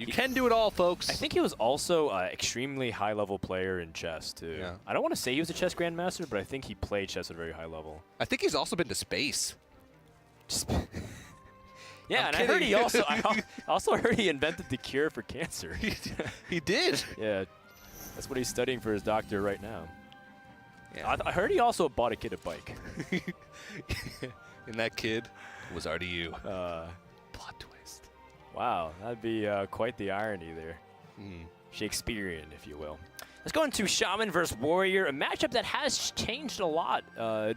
You can do it all, folks. I think he was also an extremely high-level player in chess, too. Yeah. I don't want to say he was a chess grandmaster, but I think he played chess at a very high level. I think he's also been to space. Yeah, and I heard he also I also heard he invented the cure for cancer. He did. Yeah, that's what he's studying for his doctor right now. Yeah. I heard he also bought a kid a bike. And that kid was RDU. Plot twist. Wow, that'd be quite the irony there. Shakespearean, if you will. Let's go into Shaman versus Warrior, a matchup that has changed a lot,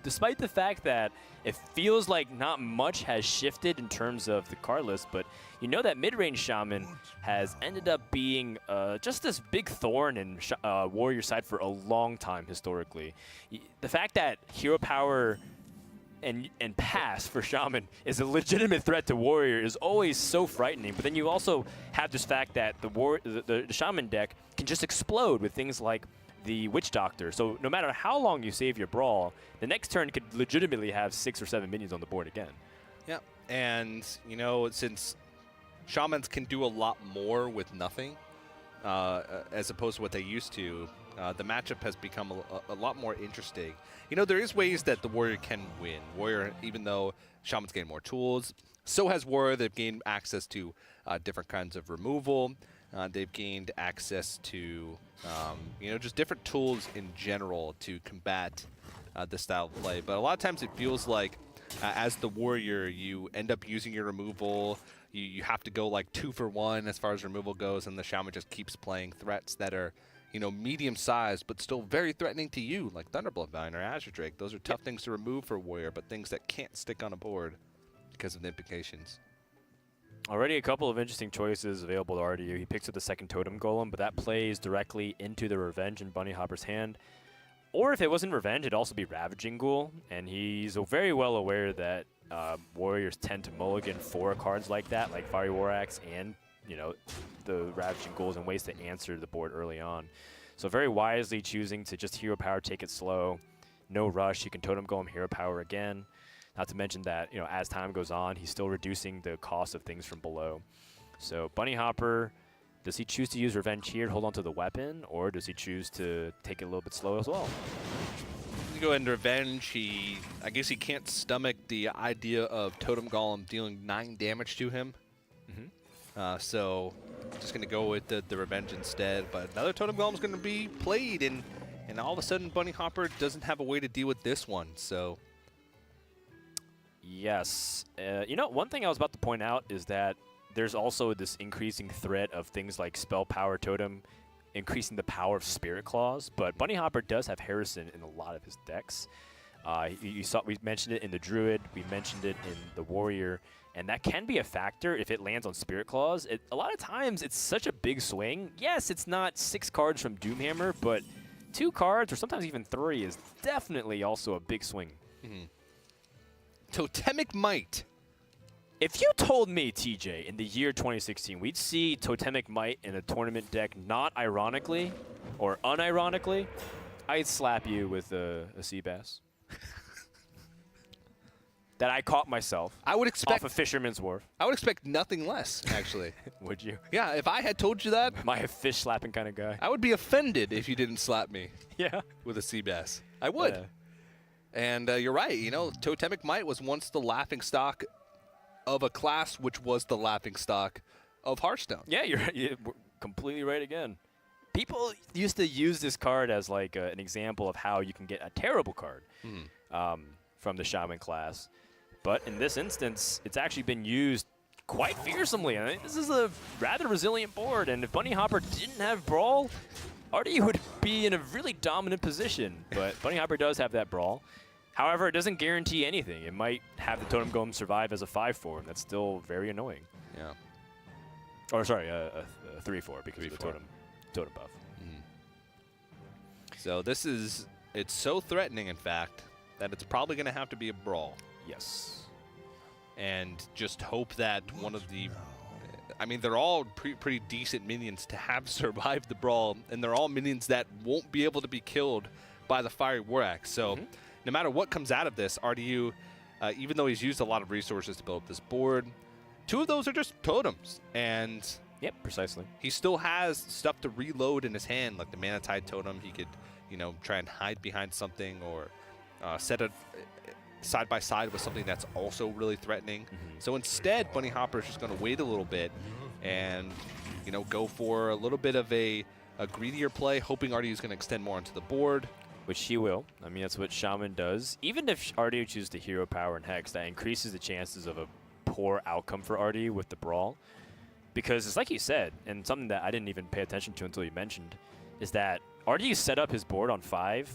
despite the fact that it feels like not much has shifted in terms of the card list, but you know that mid-range Shaman has ended up being just this big thorn in Warrior side for a long time historically. The fact that hero power and pass for Shaman is a legitimate threat to Warrior is always so frightening. But then you also have this fact that the Shaman deck can just explode with things like the Witch Doctor. So no matter how long you save your Brawl, the next turn could legitimately have 6 or 7 minions on the board again. Yeah, and you know, since Shamans can do a lot more with nothing, as opposed to what they used to, the matchup has become a lot more interesting. You know, there is ways that the Warrior can win. Warrior, even though Shamans gain more tools, so has Warrior. They've gained access to different kinds of removal. They've gained access to, you know, just different tools in general to combat this style of play. But a lot of times it feels like, as the Warrior, you end up using your removal. You have to go like 2 for 1 as far as removal goes, and the Shaman just keeps playing threats that are, you know, medium-sized, but still very threatening to you, like Thunderbolt Vine or Azure Drake. Those are tough things to remove for Warrior, but things that can't stick on a board because of the implications. Already a couple of interesting choices available to RDU. He picks up the second Totem Golem, but that plays directly into the Revenge in Bunnyhoppor's hand. Or if it wasn't Revenge, it'd also be Ravaging Ghoul, and he's very well aware that Warriors tend to mulligan 4 cards like that, like Fiery War Axe and, you know, the Ravaging Ghouls, and ways to answer the board early on. So very wisely choosing to just hero power, take it slow, no rush. You can Totem Golem hero power again. Not to mention that, you know, as time goes on, he's still reducing the cost of things from below. So Bunnyhoppor, does he choose to use Revenge here to hold on to the weapon, or does he choose to take it a little bit slow as well? You go into Revenge. I guess he can't stomach the idea of Totem Golem dealing 9 damage to him. So just going to go with the Revenge instead. But another Totem Golem is going to be played, and all of a sudden Bunnyhoppor doesn't have a way to deal with this one. So yes. You know, one thing I was about to point out is that there's also this increasing threat of things like Spell Power Totem increasing the power of Spirit Claws, but Bunnyhoppor does have Harrison in a lot of his decks. You saw, we mentioned it in the Druid, we mentioned it in the Warrior, and that can be a factor if it lands on Spirit Claws. A lot of times it's such a big swing. Yes, it's not 6 cards from Doomhammer, but 2 cards, or sometimes even 3, is definitely also a big swing. Totemic Might. If you told me, TJ, in the year 2016, we'd see Totemic Might in a tournament deck, not ironically or unironically, I'd slap you with a sea bass. That I caught myself. I would expect off of Fisherman's Wharf. I would expect nothing less, actually. Would you? Yeah, if I had told you that. Am I a fish slapping kind of guy? I would be offended if you didn't slap me. Yeah. With a sea bass. I would. Yeah. And you're right. You know, Totemic Might was once the laughingstock of a class which was the laughingstock of Hearthstone. Yeah, you're completely right again. People used to use this card as like an example of how you can get a terrible card from the Shaman class. But in this instance, it's actually been used quite fearsomely. I mean, this is a rather resilient board, and if Bunnyhoppor didn't have Brawl, RDU would be in a really dominant position. But Bunnyhoppor does have that Brawl. However, it doesn't guarantee anything. It might have the Totem Golem survive as a 5/4, and that's still very annoying. Yeah. Or sorry, a 3/4 because of the totem buff. So this is, it's so threatening, in fact, that it's probably going to have to be a Brawl. Yes. And just hope that one of the, I mean, they're all pretty decent minions to have survived the Brawl, and they're all minions that won't be able to be killed by the Fiery War Axe. So no matter what comes out of this, RDU, even though he's used a lot of resources to build up this board, 2 of those are just totems. And Yep, precisely. He still has stuff to reload in his hand, like the Mana Tide Totem. He could, you know, try and hide behind something or set it side by side with something that's also really threatening. So instead, Bunnyhoppor is just going to wait a little bit and, you know, go for a little bit of a greedier play, hoping RDU is going to extend more onto the board. Which she will. I mean, that's what Shaman does. Even if RDU chooses to hero power and Hex, that increases the chances of a poor outcome for RDU with the Brawl. Because it's like you said, and something that I didn't even pay attention to until you mentioned, is that RDU set up his board on 5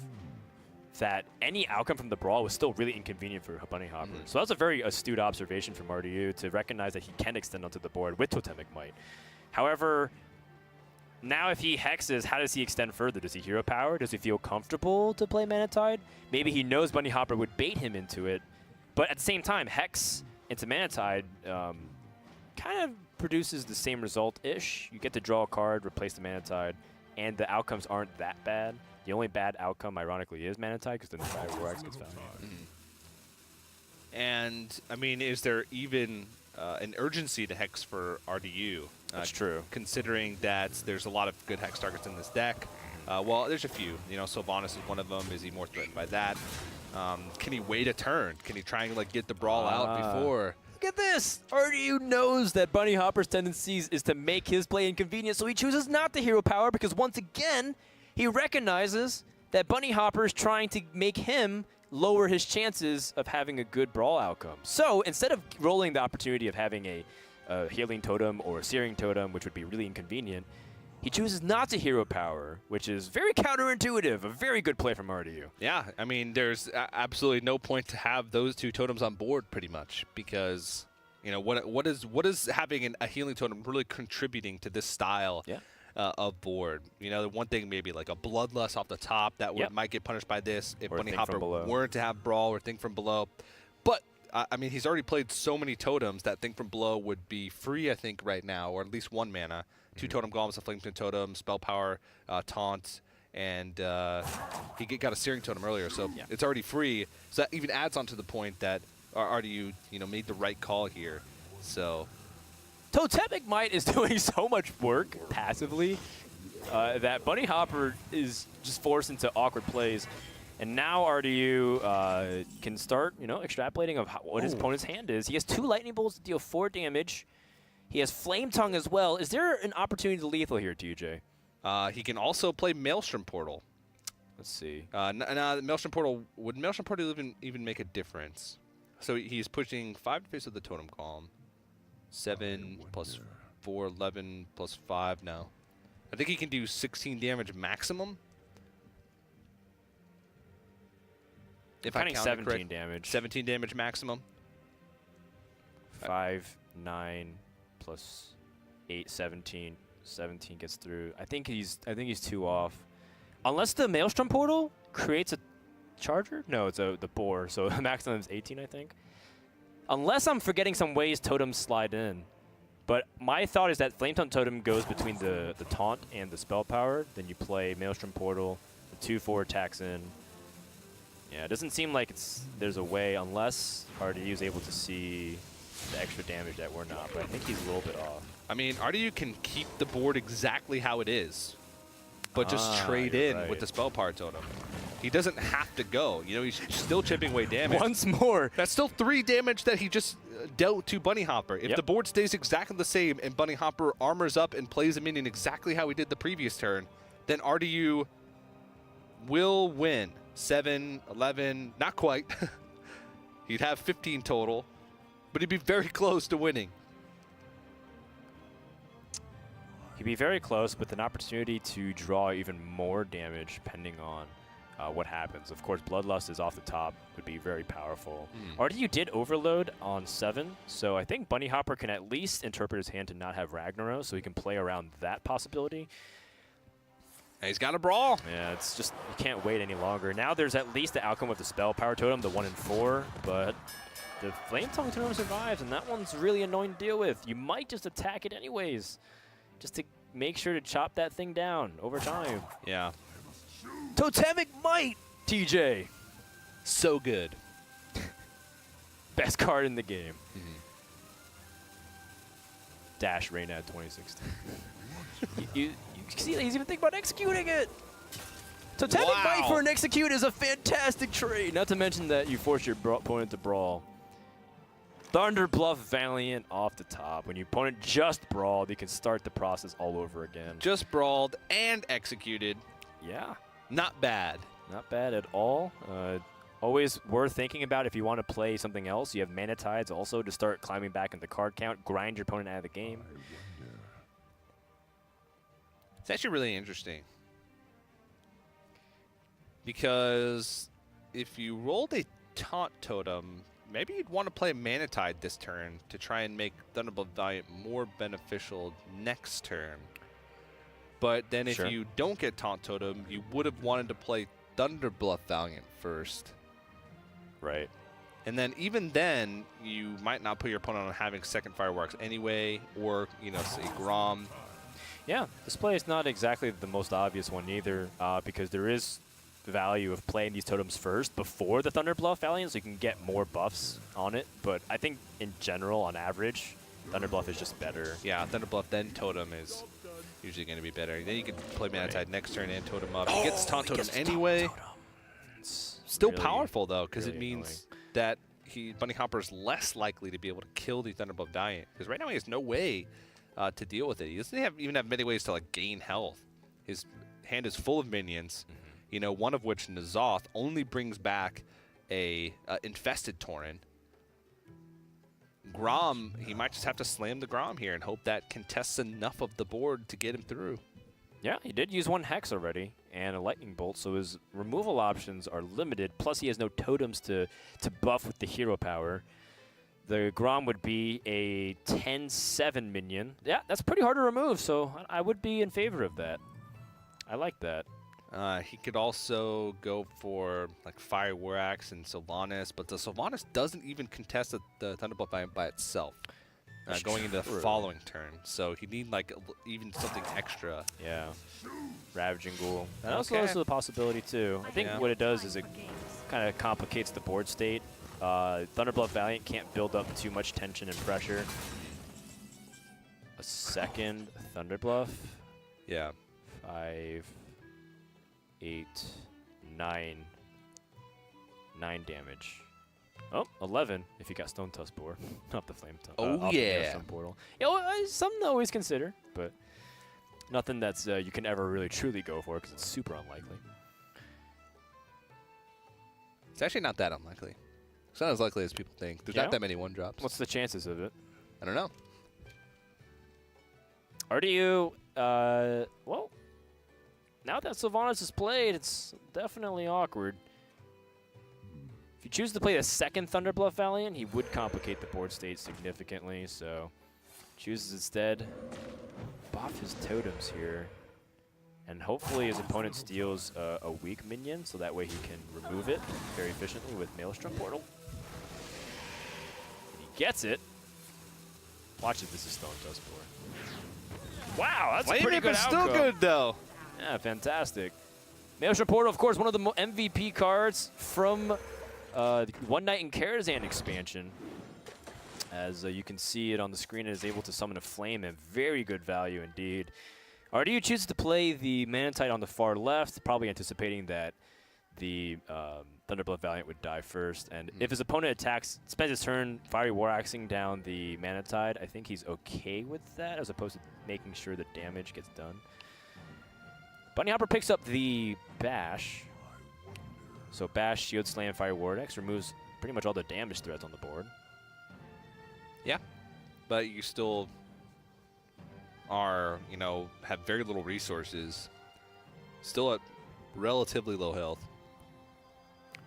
that any outcome from the Brawl was still really inconvenient for Bunnyhoppor. So that was a very astute observation from RDU to recognize that he can extend onto the board with Totemic Might. However, now if he hexes, how does he extend further? Does he hero power? Does he feel comfortable to play Mana Tide? Maybe he knows Bunnyhoppor would bait him into it, but at the same time, Hex into Mana Tide kind of produces the same result-ish. You get to draw a card, replace the Mana Tide, and the outcomes aren't that bad. The only bad outcome, ironically, is Mana Tide, because then the Fireworks gets found. And, I mean, is there even an urgency to Hex for RDU? That's true. Considering that there's a lot of good Hex targets in this deck. Well, there's a few. You know, Sylvanas is one of them. Is he more threatened by that? Can he wait a turn? Can he try and, like, get the Brawl out before? Look at this! RDU knows that Bunnyhoppor's tendencies is to make his play inconvenient, so he chooses not to hero power because, once again, he recognizes that Bunnyhoppor is trying to make him lower his chances of having a good Brawl outcome. So instead of rolling the opportunity of having a Healing Totem or a Searing Totem, which would be really inconvenient, he chooses not to hero power, which is very counterintuitive. A very good play from RDU. Yeah, I mean, there's absolutely no point to have those two totems on board, pretty much, because, you know, what is having a Healing Totem really contributing to this style of board? You know, the one thing maybe like a Bloodlust off the top that might get punished by this if Bunnyhoppor weren't to have Brawl or Think from Below. But I mean, he's already played so many totems that Think from Below would be free, I think, right now, or at least 1 mana. 2 Totem Golems, a Flamethrower Totem, Spell Power, Taunt, and he got a Searing Totem earlier, so it's already free. So that even adds on to the point that RDU, you know, made the right call here. So Totemic Might is doing so much work passively that Bunnyhoppor is just forced into awkward plays. And now RDU can start, you know, extrapolating of what his opponent's hand is. He has 2 Lightning Bolts to deal 4 damage. He has Flame Tongue as well. Is there an opportunity to lethal here, TJ? He can also play Maelstrom Portal. Let's see. Maelstrom Portal, would Maelstrom Portal even make a difference? So he's pushing 5 to face of the Totem Column. 7 plus 4, 11 plus 5 now. I think he can do 16 damage maximum. If I count 17 damage. 17 damage maximum. 5, 9 plus 8, 17. 17 gets through. I think he's 2 off. Unless the Maelstrom Portal creates a charger? No, it's the boar. So maximum is 18, I think. Unless I'm forgetting some ways totems slide in. But my thought is that Flame Tongue Totem goes between the taunt and the spell power. Then you play Maelstrom Portal, the 2/4 attacks in. Yeah, it doesn't seem like there's a way unless RDU is able to see the extra damage that we're not, but I think he's a little bit off. I mean, RDU can keep the board exactly how it is, but just trade in with the Spell Power Totem. He doesn't have to go. You know, he's still chipping away damage. Once more. That's still 3 damage that he just dealt to Bunnyhoppor. If the board stays exactly the same and Bunnyhoppor armors up and plays a minion exactly how he did the previous turn, then RDU will win. 7, 11, not quite. He'd have 15 total, but he'd be very close to winning. He'd be very close with an opportunity to draw even more damage depending on what happens. Of course, Bloodlust is off the top, would be very powerful. RDU did overload on 7, so I think Bunnyhoppor can at least interpret his hand to not have Ragnaros, so he can play around that possibility. And he's got a Brawl. Yeah, it's just, you can't wait any longer. Now there's at least the outcome of the Spell Power Totem, the 1 and 4, but the Flame Tongue Totem survives, and that one's really annoying to deal with. You might just attack it anyways, just to make sure to chop that thing down over time. Yeah. Totemic Might, TJ. So good. Best card in the game. Dash Reina at 2016. you see that he's even thinking about executing it. Totemic Bite for an execute is a fantastic trade. Not to mention that you force your opponent to brawl. Thunder Bluff Valiant off the top. When your opponent just brawled, you can start the process all over again. Just brawled and executed. Yeah. Not bad. Not bad at all. Always worth thinking about if you want to play something else. You have Mana Tides also to start climbing back in the card count, grind your opponent out of the game. It's actually really interesting. Because if you rolled a Taunt Totem, maybe you'd want to play Mana Tide this turn to try and make Thunderbolt Valiant more beneficial next turn. But then if you don't get Taunt Totem, you would have wanted to play Thunderbluff Valiant first. Right. And then even then, you might not put your opponent on having second Fireworks anyway, or, you know, say Grom. Yeah, this play is not exactly the most obvious one either, because there is the value of playing these totems first before the Thunderbluff Valiant, so you can get more buffs on it. But I think in general, on average, Thunderbluff is just better. Yeah, Thunderbluff then Totem is usually going to be better. Then you can play Mana Tide next turn and Totem up. He gets Taunt Totem anyway. Still really powerful though, because it means that Bunnyhoppor is less likely to be able to kill the Thunderbluff Valiant. Because right now he has no way to deal with it. He doesn't even have many ways to like gain health. His hand is full of minions. You know, one of which, N'Zoth, only brings back a infested Tauren. Grom, he might just have to slam the Grom here and hope that contests enough of the board to get him through. Yeah, he did use one Hex already and a Lightning Bolt, so his removal options are limited. Plus, he has no totems to buff with the hero power. The Grom would be a 10-7 minion. Yeah, that's pretty hard to remove, so I would be in favor of that. I like that. He could also go for like Fire War Axe and Sylvanas, but the Sylvanas doesn't even contest the Thunderbolt by itself going into the following turn. So he need like even something extra. Yeah, Ravaging Ghoul. That also is a possibility too. I think what it does is it kind of complicates the board state. Thunderbluff Valiant can't build up too much tension and pressure. A second Thunderbluff. Yeah. 5, 8, 9 damage. Oh, 11 if you got Stone Tusk Boar, not the Flame Tusk. Oh yeah. Stone Portal. Yeah, well, something to always consider, but nothing that's you can ever really truly go for because it's super unlikely. It's actually not that unlikely. It's not as likely as people think. There's not that many 1-drops. What's the chances of it? I don't know. RDU, well, now that Sylvanas is played, it's definitely awkward. If you choose to play the second Thunderbluff Valiant, he would complicate the board state significantly, so chooses instead buff his totems here. And hopefully his opponent steals a weak minion, so that way he can remove it very efficiently with Maelstrom Portal. And he gets it. Watch if this is Stone Tusk Boar. Wow, that's a pretty good outcome. Still good, though. Yeah, fantastic. Maelstrom Portal, of course, one of the MVP cards from the One Night in Karazhan expansion. As you can see it on the screen, it is able to summon a flame at very good value indeed. RDU chooses to play the Mana Tide on the far left, probably anticipating that the Thunderbluff Valiant would die first. And if his opponent attacks, spends his turn Fiery War Axing down the Mana Tide, I think he's okay with that, as opposed to making sure the damage gets done. Bunnyhoppor picks up the Bash. So Bash, Shield Slam, Fire Vortex removes pretty much all the damage threats on the board. Yeah, but you still are, you know, have very little resources. Still at relatively low health.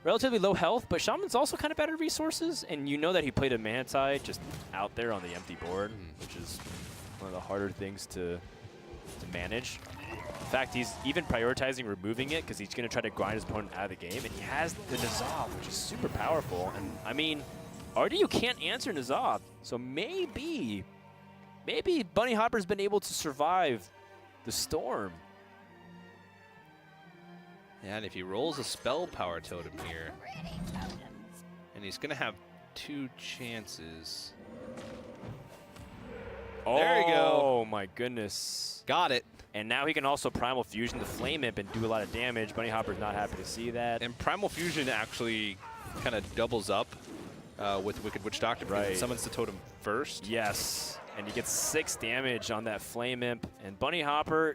Relatively low health, but Shaman's also kind of better resources, and you know that he played a Mana Tide just out there on the empty board, which is one of the harder things to manage. In fact, he's even prioritizing removing it because he's going to try to grind his opponent out of the game, and he has the N'Zoth, which is super powerful. And I mean, RDU can't answer N'Zoth, so maybe Bunnyhoppor's been able to survive the storm. Yeah, and if he rolls a Spell Power Totem here, and he's going to have 2 chances. There you go. Oh, my goodness. Got it. And now he can also Primal Fusion the Flame Imp and do a lot of damage. Bunnyhopper's not happy to see that. And Primal Fusion actually kind of doubles up with Wicked Witch Doctor because it summons the totem first. Yes. And he gets 6 damage on that Flame Imp. And Bunnyhoppor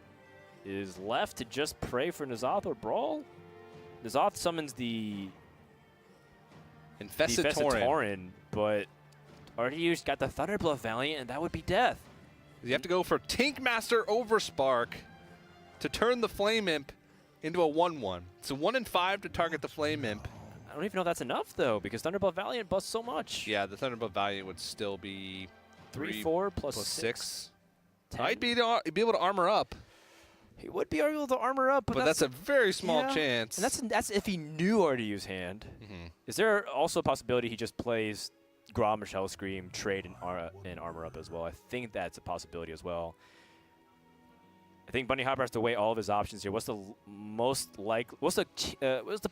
is left to just pray for N'Zoth or Brawl. N'Zoth summons the Infested Tauren, but RDU's got the Thunderbluff Valiant, and that would be death. You have to go for Tankmaster over Spark to turn the Flame Imp into a 1/1. It's a 1 in 5 to target the Flame Imp. I don't even know if that's enough, though, because Thunderbluff Valiant busts so much. Yeah, the Thunderbluff Valiant would still be 3, 4 plus 6. 10. I'd be able to armor up. He would be able to armor up, but that's a very small chance. And that's if he knew RDU's hand. Is there also a possibility he just plays Grom or Shell Scream, trade, and armor up as well? I think that's a possibility as well. I think Bunnyhoppor has to weigh all of his options here. What's the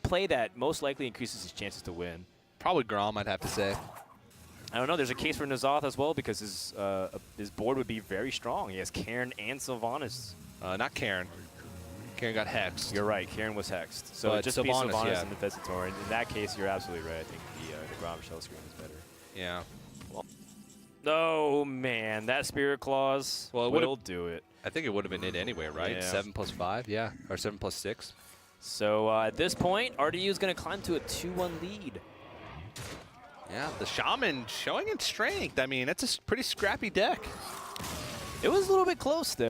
play that most likely increases his chances to win? Probably Grom, I'd have to say. I don't know. There's a case for N'Zoth as well because his board would be very strong. He has Cairn and Sylvanas. Not Cairn. Cairn got hexed. You're right. Cairn was hexed. So but it just be Sylvanas and yeah. Infested Tauren. In that case, you're absolutely right. I think the Grom Shell Scream is better. Yeah. Well, oh, man. That Spirit Claws will do it. I think it would have been it anyway, right? Yeah. 7 plus 5, yeah. Or 7 plus 6. So at this point, RDU is going to climb to a 2-1 lead. Yeah, the Shaman showing its strength. I mean, it's a pretty scrappy deck. It was a little bit close there.